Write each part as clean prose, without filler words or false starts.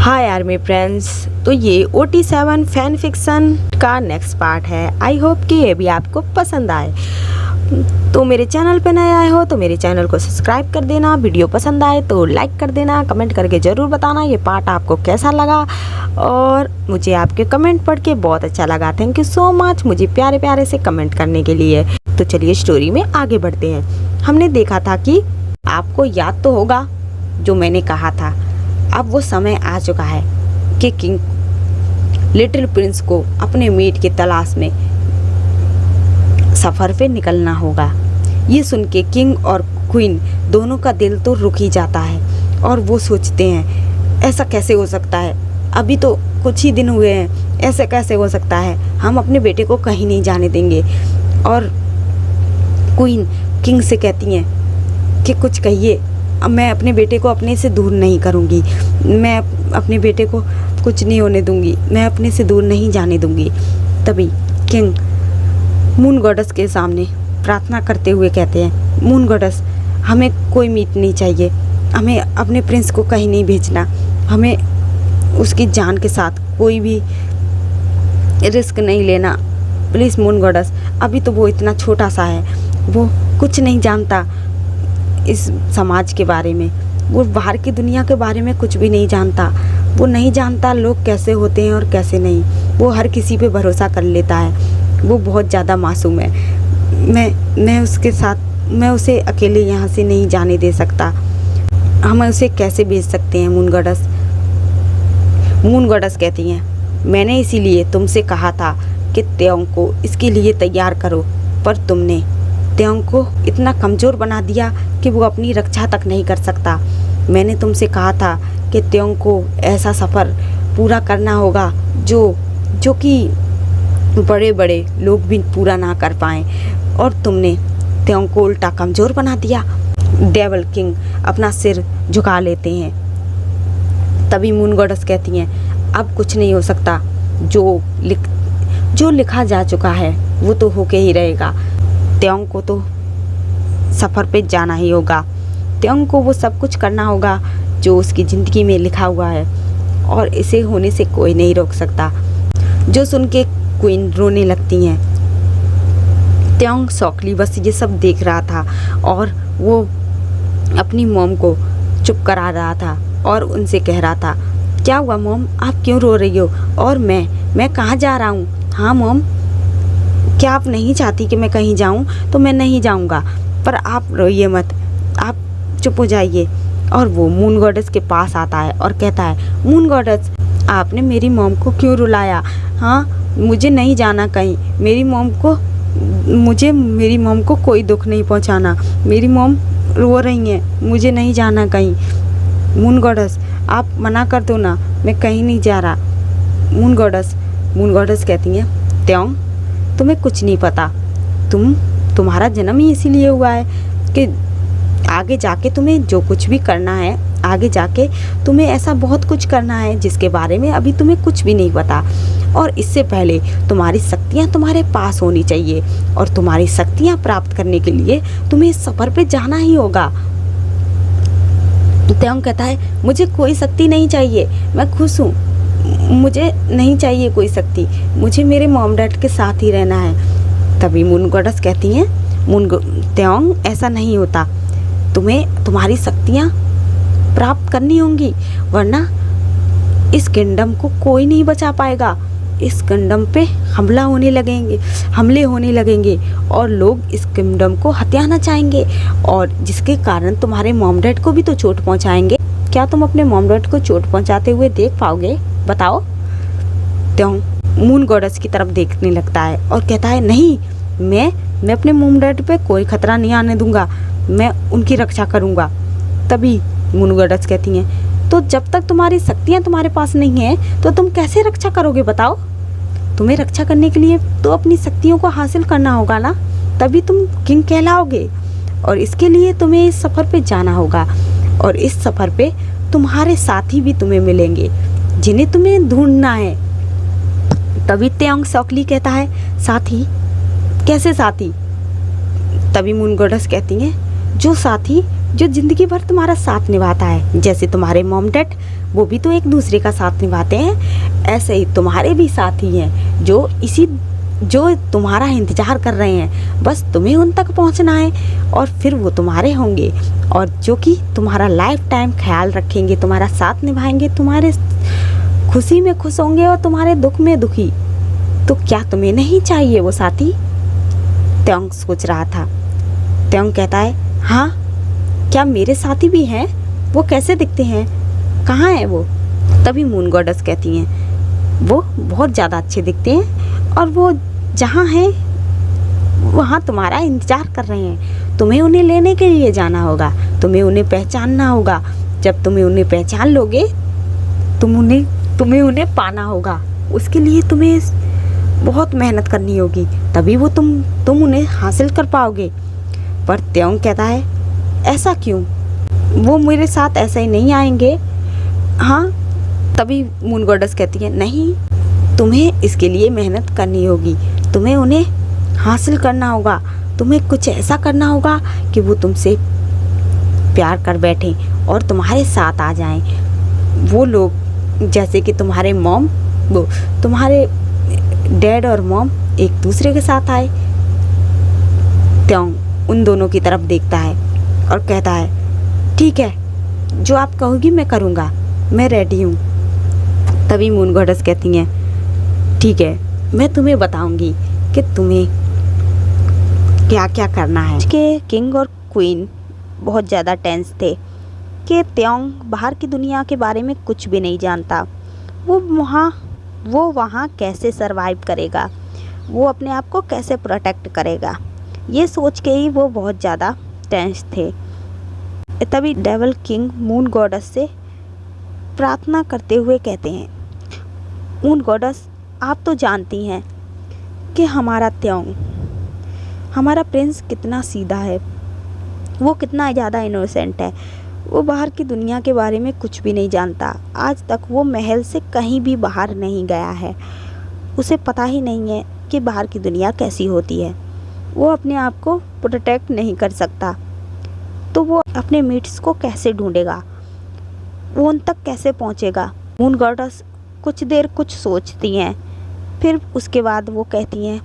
हाय army friends, तो ये OT7 fan fiction का नेक्स्ट पार्ट है। आई होप कि ये भी आपको पसंद आए। तो मेरे चैनल पे नए आए हो तो मेरे चैनल को सब्सक्राइब कर देना, वीडियो पसंद आए तो लाइक कर देना, कमेंट करके ज़रूर बताना ये पार्ट आपको कैसा लगा। और मुझे आपके कमेंट पढ़ के बहुत अच्छा लगा। थैंक यू सो मच मुझे प्यारे प्यारे से कमेंट करने के लिए। तो चलिए स्टोरी में आगे बढ़ते हैं। हमने देखा था कि आपको याद तो होगा जो मैंने कहा था, अब वो समय आ चुका है कि किंग लिटिल प्रिंस को अपने मीट की तलाश में सफ़र पे निकलना होगा। ये सुन के किंग और क्वीन दोनों का दिल तो रुक ही जाता है और वो सोचते हैं ऐसा कैसे हो सकता है, अभी तो कुछ ही दिन हुए हैं, ऐसे कैसे हो सकता है, हम अपने बेटे को कहीं नहीं जाने देंगे। और क्वीन किंग से कहती हैं कि कुछ कहिए, अब मैं अपने बेटे को अपने से दूर नहीं करूँगी, मैं अपने बेटे को कुछ नहीं होने दूँगी, मैं अपने से दूर नहीं जाने दूँगी। तभी किंग मून गॉडेस के सामने प्रार्थना करते हुए कहते हैं, मून गॉडेस हमें कोई मीट नहीं चाहिए, हमें अपने प्रिंस को कहीं नहीं भेजना, हमें उसकी जान के साथ कोई भी रिस्क नहीं लेना, प्लीज़ मून गॉडेस। अभी तो वो इतना छोटा सा है, वो कुछ नहीं जानता इस समाज के बारे में, वो बाहर की दुनिया के बारे में कुछ भी नहीं जानता, वो नहीं जानता लोग कैसे होते हैं और कैसे नहीं, वो हर किसी पे भरोसा कर लेता है, वो बहुत ज़्यादा मासूम है। मैं उसके साथ, मैं उसे अकेले यहाँ से नहीं जाने दे सकता, हम उसे कैसे भेज सकते हैं मून गॉडेस। मून गॉडेस कहती हैं, मैंने इसीलिए तुमसे कहा था कि त्योंग को इसके लिए तैयार करो, पर तुमने त्योंग को इतना कमज़ोर बना दिया कि वो अपनी रक्षा तक नहीं कर सकता। मैंने तुमसे कहा था कि त्योंग को ऐसा सफ़र पूरा करना होगा जो कि बड़े बड़े लोग भी पूरा ना कर पाएँ, और तुमने त्योंग को उल्टा कमज़ोर बना दिया। डेविल किंग अपना सिर झुका लेते हैं। तभी मून गॉडेस कहती हैं, अब कुछ नहीं हो सकता, जो लिखा जा चुका है वो तो होके ही रहेगा। त्योंग को तो सफ़र पे जाना ही होगा, त्योंग को वो सब कुछ करना होगा जो उसकी ज़िंदगी में लिखा हुआ है, और इसे होने से कोई नहीं रोक सकता। जो सुन के क्वीन रोने लगती हैं। त्योंग शौकली बस ये सब देख रहा था और वो अपनी मॉम को चुप करा रहा था और उनसे कह रहा था, क्या हुआ मॉम, आप क्यों रो रही हो, और मैं कहाँ जा रहा हूँ। हाँ मॉम, क्या आप नहीं चाहती कि मैं कहीं जाऊं? तो मैं नहीं जाऊंगा, पर आप रोइए मत, आप चुप हो जाइए। और वो मून गॉडेस के पास आता है और कहता है, मून गॉडेस आपने मेरी मॉम को क्यों रुलाया? हाँ, मुझे नहीं जाना कहीं, मेरी मॉम को कोई दुख नहीं पहुंचाना, मेरी मॉम रो रही हैं, मुझे नहीं जाना कहीं। मून गॉडेस आप मना कर दो ना, मैं कहीं नहीं जा रहा। मून गॉडेस कहती हैं, त्योंग तुम्हें कुछ नहीं पता, तुम्हारा जन्म ही इसीलिए हुआ है कि आगे जाके तुम्हें जो कुछ भी करना है, आगे जाके तुम्हें ऐसा बहुत कुछ करना है जिसके बारे में अभी तुम्हें कुछ भी नहीं पता, और इससे पहले तुम्हारी शक्तियाँ तुम्हारे पास होनी चाहिए, और तुम्हारी शक्तियाँ प्राप्त करने के लिए तुम्हें इस सफ़र पे जाना ही होगा। त्योंग कहता है, मुझे कोई शक्ति नहीं चाहिए, मैं खुश हूँ, मुझे नहीं चाहिए कोई शक्ति, मुझे मेरे मॉम डैड के साथ ही रहना है। तभी मून गॉडेस कहती हैं, त्योंग ऐसा नहीं होता, तुम्हें तुम्हारी शक्तियाँ प्राप्त करनी होंगी, वरना इस किंगडम को कोई नहीं बचा पाएगा। इस किंगडम पे हमले होने लगेंगे और लोग इस किंगडम को हथियाना चाहेंगे, और जिसके कारण तुम्हारे मॉम डैड को भी तो चोट पहुँचाएंगे। क्या तुम अपने मॉम डैड को चोट पहुँचाते हुए देख पाओगे, बताओ? त्योंग मून गॉडेस की तरफ देखने लगता है और कहता है, नहीं, मैं अपने मॉम डैड पे कोई खतरा नहीं आने दूंगा, मैं उनकी रक्षा करूंगा। तभी मून गॉडेस कहती हैं, तो जब तक तुम्हारी शक्तियाँ तुम्हारे पास नहीं हैं तो तुम कैसे रक्षा करोगे, बताओ? तुम्हें रक्षा करने के लिए तो अपनी शक्तियों को हासिल करना होगा ना, तभी तुम किंग कहलाओगे, और इसके लिए तुम्हें इस सफ़र पे जाना होगा, और इस सफ़र पे तुम्हारे साथी भी तुम्हें मिलेंगे जिन्हें तुम्हें ढूंढना है। तभी त्योंग शौकली कहता है, साथी? कैसे साथी? तभी मून गॉडेस कहती हैं, जो साथी जो ज़िंदगी भर तुम्हारा साथ निभाता है, जैसे तुम्हारे मॉम डैड वो भी तो एक दूसरे का साथ निभाते हैं। ऐसे ही तुम्हारे भी साथी हैं जो तुम्हारा इंतज़ार कर रहे हैं, बस तुम्हें उन तक पहुंचना है और फिर वो तुम्हारे होंगे और जो कि तुम्हारा लाइफ टाइम ख्याल रखेंगे, तुम्हारा साथ निभाएंगे, तुम्हारे खुशी में खुश होंगे और तुम्हारे दुख में दुखी। तो क्या तुम्हें नहीं चाहिए वो साथी? त्योंग सोच रहा था। त्योंग कहता है, हाँ, क्या मेरे साथी भी हैं? वो कैसे दिखते हैं? कहाँ है वो? तभी मून गॉडेस कहती हैं, वो बहुत ज़्यादा अच्छे दिखते हैं और वो जहाँ हैं वहाँ तुम्हारा इंतज़ार कर रहे हैं। तुम्हें उन्हें लेने के लिए जाना होगा, तुम्हें उन्हें पहचानना होगा। जब तुम्हें उन्हें पहचान लोगे, तुम्हें उन्हें पाना होगा। उसके लिए तुम्हें बहुत मेहनत करनी होगी, तभी वो तुम उन्हें हासिल कर पाओगे। पर त्योंग कहता है, ऐसा क्यों? वो मेरे साथ ऐसा ही नहीं आएंगे। हाँ, तभी मून गॉडेस कहती है, नहीं, तुम्हें इसके लिए मेहनत करनी होगी, तुम्हें उन्हें हासिल करना होगा, तुम्हें कुछ ऐसा करना होगा कि वो तुमसे प्यार कर बैठें और तुम्हारे साथ आ जाएं। वो लोग जैसे कि तुम्हारे डैड और मॉम एक दूसरे के साथ आए। त्योंग उन दोनों की तरफ देखता है और कहता है, ठीक है, जो आप कहोगी मैं करूँगा, मैं रेडी हूँ। तभी मून गॉडेस कहती हैं, ठीक है, मैं तुम्हें बताऊंगी कि तुम्हें क्या क्या करना है। कि किंग और क्वीन बहुत ज़्यादा टेंस थे कि त्योंग बाहर की दुनिया के बारे में कुछ भी नहीं जानता। वो वहाँ कैसे सरवाइव करेगा, वो अपने आप को कैसे प्रोटेक्ट करेगा, ये सोच के ही वो बहुत ज़्यादा टेंस थे। तभी डेविल किंग मून गॉडेस से प्रार्थना करते हुए कहते हैं, मून गॉडेस, आप तो जानती हैं कि हमारा त्योंग, हमारा प्रिंस कितना सीधा है, वो कितना ज़्यादा इनोसेंट है। वो बाहर की दुनिया के बारे में कुछ भी नहीं जानता। आज तक वो महल से कहीं भी बाहर नहीं गया है। उसे पता ही नहीं है कि बाहर की दुनिया कैसी होती है। वो अपने आप को प्रोटेक्ट नहीं कर सकता, तो वो अपने मीट्स को कैसे ढूंढेगा, वो उन तक कैसे पहुंचेगा? मून गॉडेस कुछ देर कुछ सोचती हैं, फिर उसके बाद वो कहती हैं,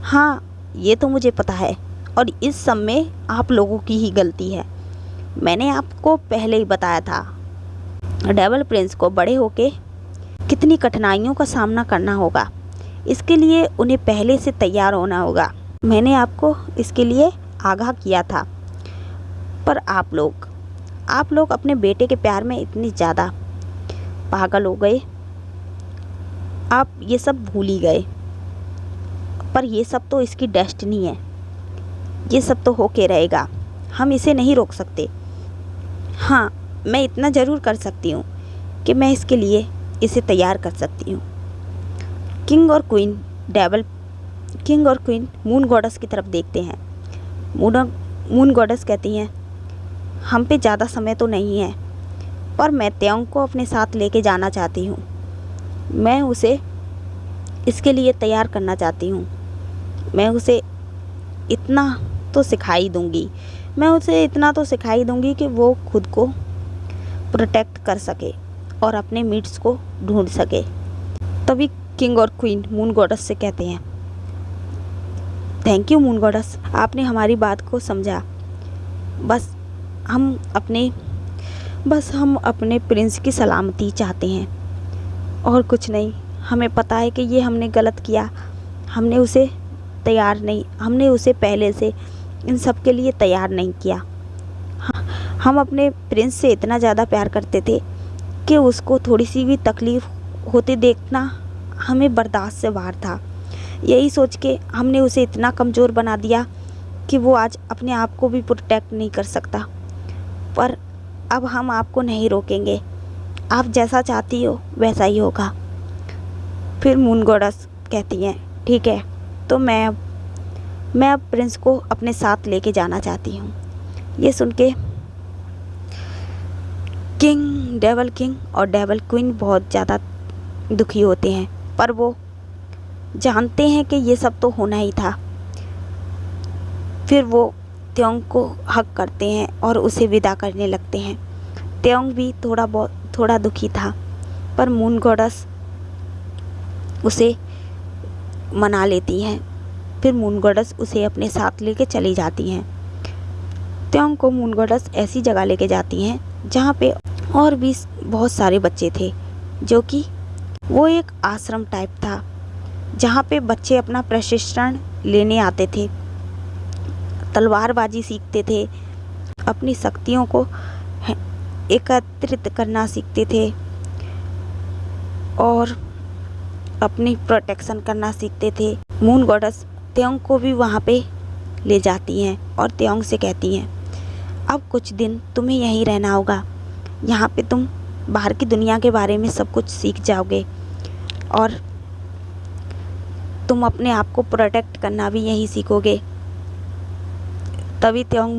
हाँ, ये तो मुझे पता है और इस सब में आप लोगों की ही गलती है। मैंने आपको पहले ही बताया था, डेविल प्रिंस को बड़े होके कितनी कठिनाइयों का सामना करना होगा। इसके लिए उन्हें पहले से तैयार होना होगा। मैंने आपको इसके लिए आगाह किया था, पर आप लोग अपने बेटे के प्यार में इतनी ज़्यादा पागल हो गए, आप ये सब भूल ही गए। पर ये सब तो इसकी डेस्टिनी है, ये सब तो होके रहेगा, हम इसे नहीं रोक सकते। हाँ, मैं इतना ज़रूर कर सकती हूँ कि मैं इसके लिए इसे तैयार कर सकती हूँ। किंग और क्वीन मून गॉडेस की तरफ देखते हैं। मून गॉडेस कहती हैं, हम पे ज़्यादा समय तो नहीं है, पर मैं त्योंग को अपने साथ लेके जाना चाहती हूँ। मैं उसे इसके लिए तैयार करना चाहती हूँ। मैं उसे इतना तो सिखाई दूँगी कि वो खुद को प्रोटेक्ट कर सके और अपने मीट्स को ढूंढ सके। तभी किंग और क्वीन मून गॉडेस से कहते हैं, थैंक यू मून गॉडेस, आपने हमारी बात को समझा। बस हम अपने प्रिंस की सलामती चाहते हैं और कुछ नहीं। हमें पता है कि ये हमने गलत किया, हमने उसे पहले से इन सब के लिए तैयार नहीं किया। हम अपने प्रिंस से इतना ज़्यादा प्यार करते थे कि उसको थोड़ी सी भी तकलीफ़ होते देखना हमें बर्दाश्त से बाहर था। यही सोच के हमने उसे इतना कमज़ोर बना दिया कि वो आज अपने आप को भी प्रोटेक्ट नहीं कर सकता। पर अब हम आपको नहीं रोकेंगे, आप जैसा चाहती हो वैसा ही होगा। फिर मून गॉडेस कहती हैं, ठीक है, तो मैं अब प्रिंस को अपने साथ लेके जाना चाहती हूँ। ये सुन के डेविल किंग और डेविल क्वीन बहुत ज़्यादा दुखी होते हैं, पर वो जानते हैं कि ये सब तो होना ही था। फिर वो त्योंग को हक करते हैं और उसे विदा करने लगते हैं। त्योंग भी थोड़ा दुखी था, पर मून गॉडेस उसे मना लेती हैं। फिर मून गॉडेस उसे अपने साथ लेके चली जाती हैं। त्योंग को मून गॉडेस ऐसी जगह लेके जाती हैं जहाँ पे और भी बहुत सारे बच्चे थे, जो कि वो एक आश्रम टाइप था जहाँ पे बच्चे अपना प्रशिक्षण लेने आते थे, तलवारबाजी सीखते थे, अपनी शक्तियों को एकत्रित करना सीखते थे और अपनी प्रोटेक्शन करना सीखते थे। मून गॉडेस त्योंग को भी वहाँ पे ले जाती हैं और त्योंग से कहती हैं, अब कुछ दिन तुम्हें यहीं रहना होगा। यहाँ पे तुम बाहर की दुनिया के बारे में सब कुछ सीख जाओगे और तुम अपने आप को प्रोटेक्ट करना भी यहीं सीखोगे। तभी त्योंग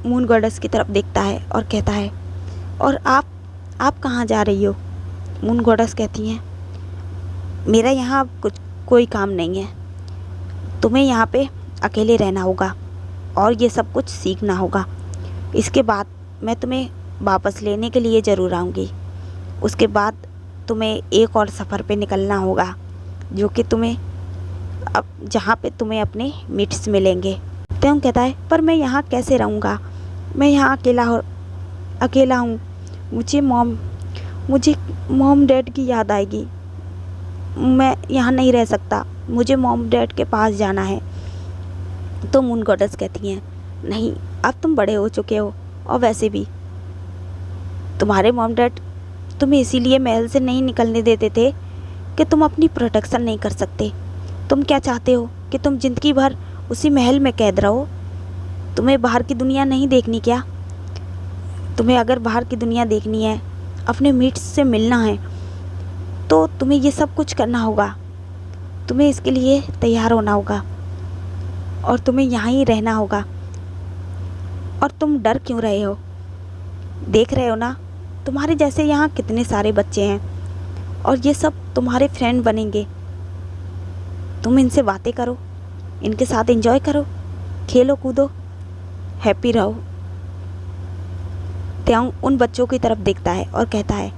मून गॉडेस की तरफ देखता है और कहता है, और आप कहाँ जा रही हो? मून गॉडेस कहती हैं, मेरा यहाँ अब कोई काम नहीं है, तुम्हें यहाँ पे अकेले रहना होगा और ये सब कुछ सीखना होगा। इसके बाद मैं तुम्हें वापस लेने के लिए ज़रूर आऊँगी। उसके बाद तुम्हें एक और सफ़र पे निकलना होगा, जो कि तुम्हें अब जहाँ पे तुम्हें अपने मिट्स मिलेंगे। त्योंग कहता है, पर मैं यहाँ कैसे रहूँगा? मैं यहाँ अकेला हूँ। मुझे मॉम डैड की याद आएगी। मैं यहाँ नहीं रह सकता, मुझे मॉम डैड के पास जाना है। तो मून गॉडेस कहती हैं, नहीं, अब तुम बड़े हो चुके हो और वैसे भी तुम्हारे मॉम डैड तुम्हें इसीलिए महल से नहीं निकलने देते थे कि तुम अपनी प्रोटेक्शन नहीं कर सकते। तुम क्या चाहते हो कि तुम ज़िंदगी भर उसी महल में कैद रहो? तुम्हें बाहर की दुनिया नहीं देखनी क्या? तुम्हें अगर बाहर की दुनिया देखनी है, अपने मीट्स से मिलना है, तो तुम्हें ये सब कुछ करना होगा। तुम्हें इसके लिए तैयार होना होगा और तुम्हें यहाँ ही रहना होगा। और तुम डर क्यों रहे हो? देख रहे हो ना, तुम्हारे जैसे यहाँ कितने सारे बच्चे हैं और ये सब तुम्हारे फ्रेंड बनेंगे। तुम इनसे बातें करो, इनके साथ एंजॉय करो, खेलो कूदो, हैप्पी रहो। त्योंग उन बच्चों की तरफ देखता है और कहता है,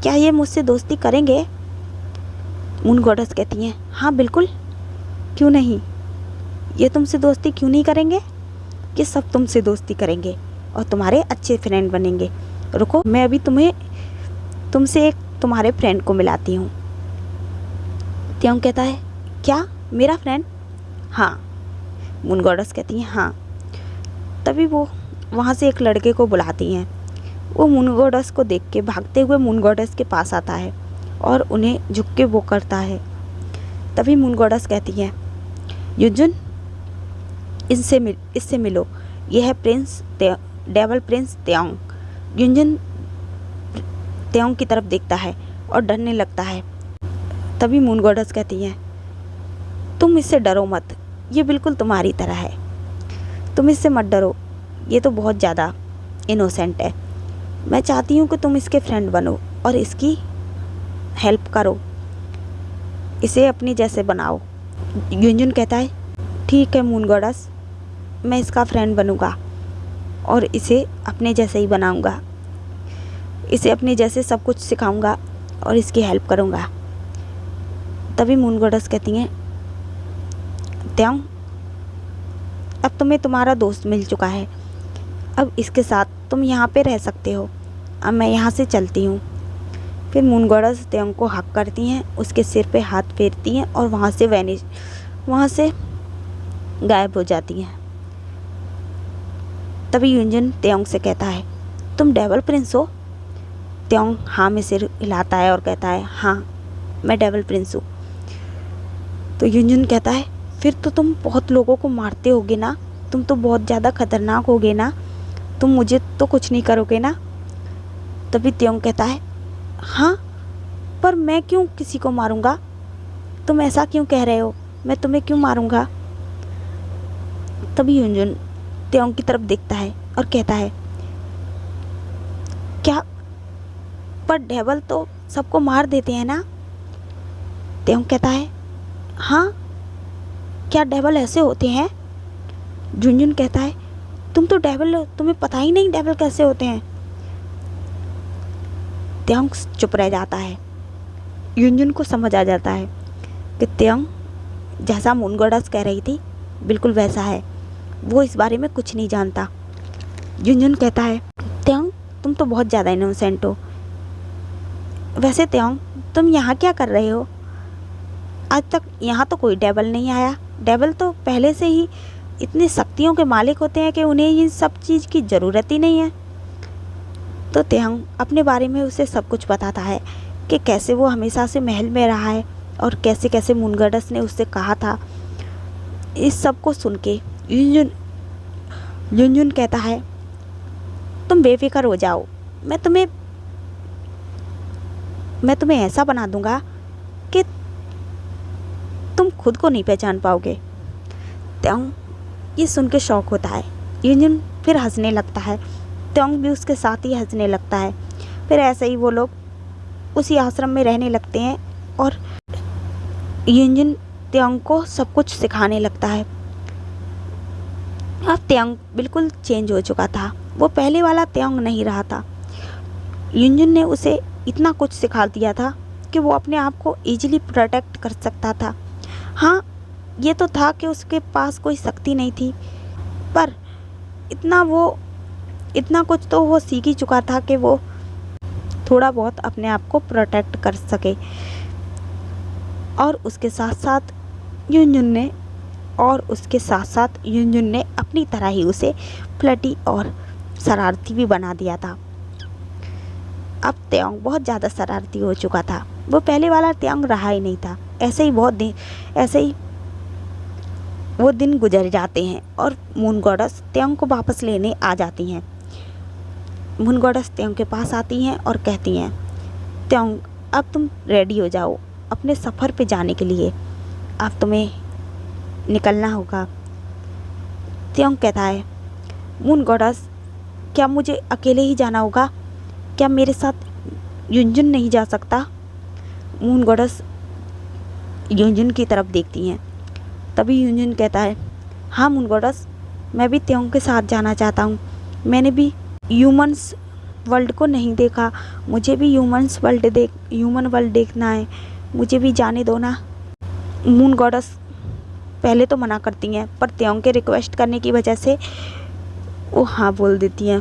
क्या ये मुझसे दोस्ती करेंगे? मून गॉडेस कहती हैं, हाँ बिल्कुल, क्यों नहीं। ये तुमसे दोस्ती क्यों नहीं करेंगे? ये सब तुमसे दोस्ती करेंगे और तुम्हारे अच्छे फ्रेंड बनेंगे। रुको, मैं अभी तुमसे एक तुम्हारे फ्रेंड को मिलाती हूँ। त्योंग कहता है, क्या मेरा फ्रेंड? हाँ। मून गॉडेस कहती हैं, हाँ। तभी वो वहाँ से एक लड़के को बुलाती हैं। वो मून गॉडेस को देख के भागते हुए मून गॉडेस के पास आता है और उन्हें झुक के वो करता है। तभी मून गॉडेस कहती हैं, युनजुन, इससे मिलो, यह है डेवल प्रिंस त्योंग। युनजुन त्योंग की तरफ देखता है और डरने लगता है। तभी मून गॉडेस कहती हैं, तुम इससे डरो मत, ये बिल्कुल तुम्हारी तरह है, तुम इससे मत डरो, ये तो बहुत ज़्यादा इनोसेंट है। मैं चाहती हूँ कि तुम इसके फ्रेंड बनो और इसकी हेल्प करो, इसे अपनी जैसे बनाओ। युनजुन कहता है, ठीक है मून गॉडेस, मैं इसका फ्रेंड बनूँगा और इसे अपने जैसे ही बनाऊँगा, इसे अपने जैसे सब कुछ सिखाऊँगा और इसकी हेल्प करूँगा। तभी मून गॉडेस कहती हैं, त्योंग, अब तुम्हें तुम्हारा दोस्त मिल चुका है, अब इसके साथ तुम यहाँ पे रह सकते हो, अब मैं यहाँ से चलती हूँ। फिर मून गॉडेस त्योंग को हक करती हैं, उसके सिर पे हाथ फेरती हैं और वहाँ से गायब हो जाती हैं। तभी युनजुन त्योंग से कहता है, तुम डेवल प्रिंस हो? त्योंग हाँ में सिर हिलाता है और कहता है, हाँ मैं डेवल प्रिंस हूँ। तो युनजुन कहता है, फिर तो तुम बहुत लोगों को मारते होगे ना, तुम तो बहुत ज़्यादा खतरनाक होगे ना, तुम मुझे तो कुछ नहीं करोगे ना? तभी त्योंग कहता है, हाँ, पर मैं क्यों किसी को मारूंगा? तुम ऐसा क्यों कह रहे हो? मैं तुम्हें क्यों मारूंगा? तभी युनजुन त्योंग की तरफ देखता है और कहता है, क्या, पर डेवल तो सबको मार देते हैं ना? त्योंग कहता है, हाँ, क्या डेवल ऐसे होते हैं? युनजुन कहता है, तुम तो डेवल हो, तुम्हें पता ही नहीं डेवल कैसे होते हैं। त्योंग चुप रह जाता है। युनजुन को समझ आ जाता है कि त्योंग जैसा मून गॉडेस कह रही थी बिल्कुल वैसा है, वो इस बारे में कुछ नहीं जानता। युनजुन कहता है, त्योंग तुम तो बहुत ज़्यादा इनोसेंट हो। वैसे त्योंग तुम यहाँ क्या कर रहे हो? आज तक यहाँ तो कोई डेविल नहीं आया। डेविल तो पहले से ही इतनी शक्तियों के मालिक होते हैं कि उन्हें इन सब चीज़ की ज़रूरत ही नहीं है। तो त्योंग अपने बारे में उसे सब कुछ बताता है कि कैसे वो हमेशा से महल में रहा है और कैसे कैसे मून गॉडेस ने उससे कहा था। इस सब को सुन के युनजुन कहता है, तुम बेफिक्र हो जाओ, मैं तुम्हें ऐसा बना दूंगा कि तुम खुद को नहीं पहचान पाओगे। त्योंग ये सुन के शौक होता है। युनजुन फिर हंसने लगता है, त्योंग भी उसके साथ ही हंसने लगता है। फिर ऐसे ही वो लोग उसी आश्रम में रहने लगते हैं और युनजुन त्योंग को सब कुछ सिखाने लगता है। अब त्योंग बिल्कुल चेंज हो चुका था, वो पहले वाला त्योंग नहीं रहा था। युनजुन ने उसे इतना कुछ सिखा दिया था कि वो अपने आप को इजीली प्रोटेक्ट कर सकता था। हाँ, ये तो था कि उसके पास कोई शक्ति नहीं थी, पर इतना कुछ तो वो सीख ही चुका था कि वो थोड़ा बहुत अपने आप को प्रोटेक्ट कर सके। और उसके साथ साथ युनजुन ने अपनी तरह ही उसे फ्लर्टी और शरारती भी बना दिया था। अब त्योंग बहुत ज़्यादा शरारती हो चुका था, वो पहले वाला त्योंग रहा ही नहीं था। ऐसे ही वो दिन गुजर जाते हैं और मून गॉडेस त्योंग को वापस लेने आ जाती हैं। मून गॉडेस त्योंग के पास आती हैं और कहती हैं, त्योंग अब तुम रेडी हो जाओ अपने सफ़र पे जाने के लिए, अब तुम्हें निकलना होगा। त्योंग कहता है, मून गॉडेस क्या मुझे अकेले ही जाना होगा? क्या मेरे साथ युनजुन नहीं जा सकता? मून गॉडेस युनजुन की तरफ देखती हैं। तभी युनजुन कहता है, हाँ मून गॉडेस, मैं भी त्योंग के साथ जाना चाहता हूँ। मैंने भी ह्यूमन्स वर्ल्ड को नहीं देखा, मुझे भी ह्यूमन वर्ल्ड देखना है, मुझे भी जाने दो ना। मून गॉडेस पहले तो मना करती हैं, पर त्योंग के रिक्वेस्ट करने की वजह से वो हाँ बोल देती हैं।